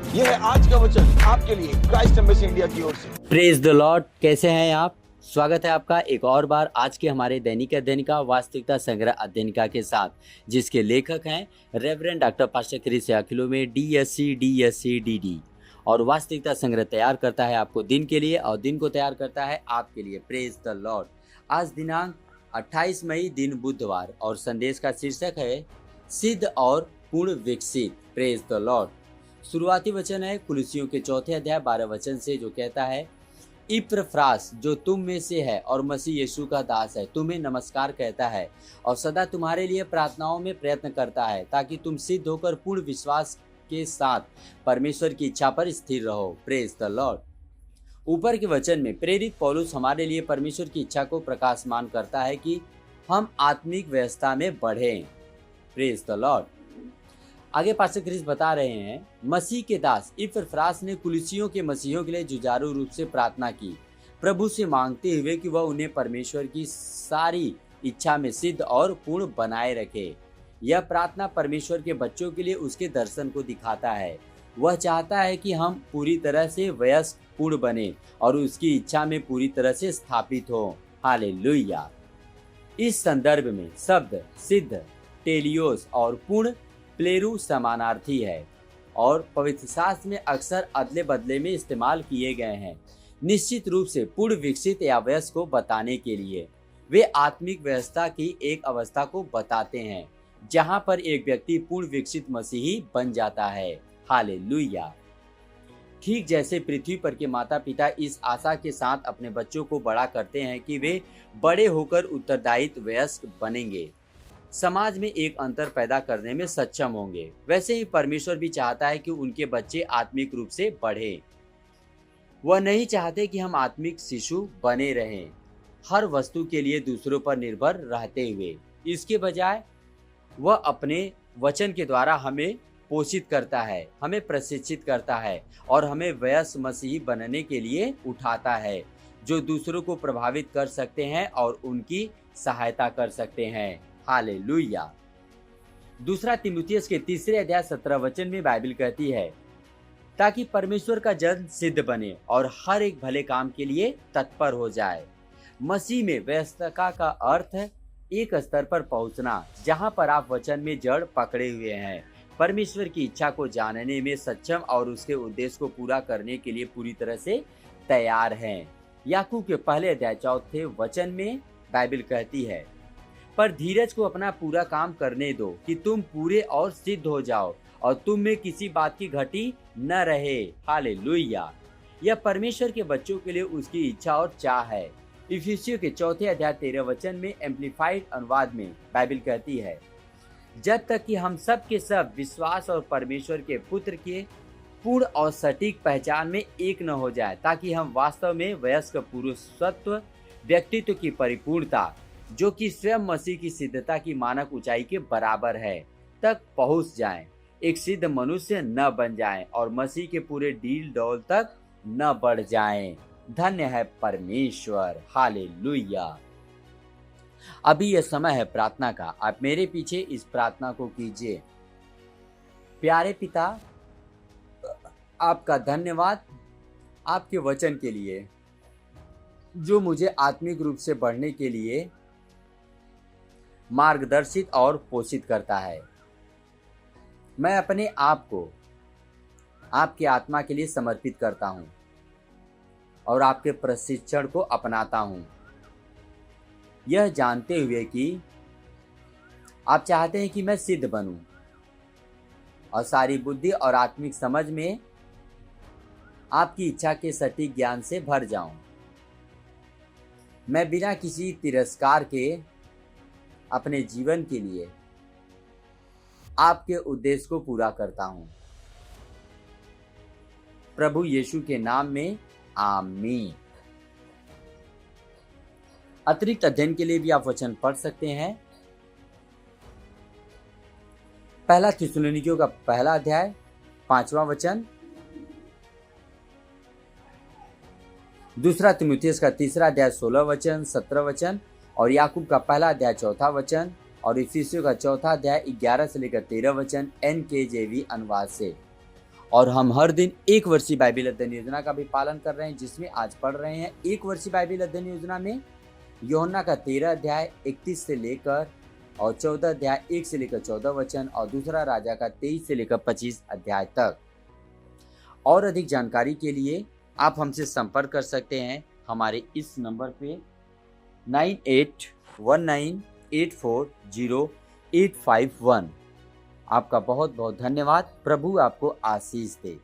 यह है आज का वचन आपके लिए क्राइस्ट एम्बेसी इंडिया की ओर से। Praise the Lord. कैसे हैं आप? स्वागत है आपका एक और बार आज के हमारे दैनिक अध्ययनिका वास्तविकता संग्रह अध्ययनिका के साथ, जिसके लेखक हैं reverend doctor pastor Chris Yakilome DSc DD। और वास्तविकता संग्रह तैयार करता है आपको दिन के लिए और दिन को तैयार करता है आपके लिए। Praise the Lord. आज दिनांक 28 मई दिन बुधवार और संदेश का शीर्षक है सिद्ध और पूर्ण विकसित। Praise the Lord. शुरुआती वचन है कुलुसियों के 4 अध्याय 12 वचन से, जो कहता है, इप्रफ्रास जो तुम में से है और मसीह यीशु का दास है, तुम्हें नमस्कार कहता है और सदा तुम्हारे लिए प्रार्थनाओं में प्रयत्न करता है, ताकि तुम सिद्ध होकर पूर्ण विश्वास के साथ परमेश्वर की इच्छा पर स्थिर रहो। Praise the Lord. ऊपर के वचन में प्रेरित पौलुस हमारे लिए परमेश्वर की इच्छा को प्रकाशमान करता है कि हम आत्मिक व्यवस्था में बढ़ें। Praise the Lord. आगे पास्टर क्रिस बता रहे हैं, मसीह के दास इपफ्रास ने कुलुसियों के मसीहों के लिए जुझारू रूप से प्रार्थना की, प्रभु से मांगते हुए कि वह उन्हें परमेश्वर की सारी इच्छा में सिद्ध और पूर्ण बनाए रखे। यह प्रार्थना परमेश्वर के बच्चों के लिए उसके दर्शन को दिखाता है। वह चाहता है कि हम पूरी तरह से वयस्क पूर्ण बने और उसकी इच्छा में पूरी तरह से स्थापित हो। हालेलुया। इस संदर्भ में शब्द सिद्ध, टेलियोस और पूर्ण प्लेरू समानार्थी है और पवित्र शास्त्र में अक्सर अदले बदले में इस्तेमाल किए गए हैं, निश्चित रूप से पूर्ण विकसित या वयस्क को बताने के लिए। वे आत्मिक व्यवस्था की एक अवस्था को बताते हैं जहां पर एक व्यक्ति पूर्ण विकसित मसीही बन जाता है। हालेलुया। ठीक जैसे पृथ्वी पर के माता पिता इस आशा के साथ अपने बच्चों को बड़ा करते हैं कि वे बड़े होकर उत्तरदायित्व वयस्क बनेंगे, समाज में एक अंतर पैदा करने में सक्षम होंगे, वैसे ही परमेश्वर भी चाहता है कि उनके बच्चे आत्मिक रूप से बढ़े। वह नहीं चाहते कि हम आत्मिक शिशु बने रहें, हर वस्तु के लिए दूसरों पर निर्भर रहते हुए। इसके बजाय वह अपने वचन के द्वारा हमें पोषित करता है, हमें प्रशिक्षित करता है और हमें वयस्क मसीही बनने के लिए उठाता है, जो दूसरों को प्रभावित कर सकते हैं और उनकी सहायता कर सकते हैं। हालेलुया। दूसरा तीमुथियुस के 3 अध्याय 17 वचन में बाइबल कहती है, ताकि परमेश्वर का जन सिद्ध बने और हर एक भले काम के लिए तत्पर हो जाए। मसीह में व्यस्तता का अर्थ है एक स्तर पर पहुंचना जहां पर आप वचन में जड़ पकड़े हुए हैं, परमेश्वर की इच्छा को जानने में सक्षम और उसके उद्देश्य को पूरा करने के लिए पूरी तरह से तैयार हैं। याकूब के 1 अध्याय 4 वचन में बाइबल कहती है, पर धीरज को अपना पूरा काम करने दो कि तुम पूरे और सिद्ध हो जाओ और तुम में किसी बात की घटी न रहे। हालेलुया। यह परमेश्वर के बच्चों के लिए उसकी इच्छा और चाह है। इफिसियों के 4 अध्याय 13 वचन में एम्प्लीफाइड अनुवाद में बाइबल कहती है, जब तक कि हम सब के सब विश्वास और परमेश्वर के पुत्र के पूर्ण और सटीक पहचान में एक न हो जाए, ताकि हम वास्तव में वयस्क पुरुषत्व व्यक्तित्व की परिपूर्णता, जो कि स्वयं मसीह की सिद्धता की मानक ऊंचाई के बराबर है, तक पहुंच जाएं, एक सिद्ध मनुष्य न बन जाएं और मसीह के पूरे डील डौल तक न बढ़ जाएं। धन्य है परमेश्वर। हालेलुया। अभी यह समय है प्रार्थना का। आप मेरे पीछे इस प्रार्थना को कीजिए। प्यारे पिता, आपका धन्यवाद आपके वचन के लिए, जो मुझे आत्मिक रूप से बढ़ने के लिए मार्गदर्शित और पोषित करता है। मैं अपने आप को आपकी आत्मा के लिए समर्पित करता हूं और आपके प्रशिक्षण को अपनाता हूं, यह जानते हुए कि आप चाहते हैं कि मैं सिद्ध बनूं और सारी बुद्धि और आत्मिक समझ में आपकी इच्छा के सटीक ज्ञान से भर जाऊं। मैं बिना किसी तिरस्कार के अपने जीवन के लिए आपके उद्देश्य को पूरा करता हूं। प्रभु यीशु के नाम में आमीन। अतिरिक्त अध्ययन के लिए भी आप वचन पढ़ सकते हैं। 1 थिस्सलुनीकियों का 1 अध्याय 5वां वचन, 2 तीमुथियुस का 3 अध्याय 16 वचन 17 वचन और याकूब का 1 अध्याय 4 वचन और इफिसियों का 4 अध्याय 11 से लेकर 13 वचन NKJV अनुवाद से। और हम हर दिन एक वर्षीय बाइबल अध्ययन योजना का भी पालन कर रहे हैं, जिसमें आज पढ़ रहे हैं एक वर्षीय बाइबल अध्ययन योजना में यूहन्ना का 13 अध्याय 31 से लेकर और 14 अध्याय 1 से लेकर 14 वचन और दूसरा राजा का 23 से लेकर 25 अध्याय तक। और अधिक जानकारी के लिए आप हमसे संपर्क कर सकते हैं हमारे इस नंबर पे 9819840851। आपका बहुत बहुत धन्यवाद। प्रभु आपको आशीष दे।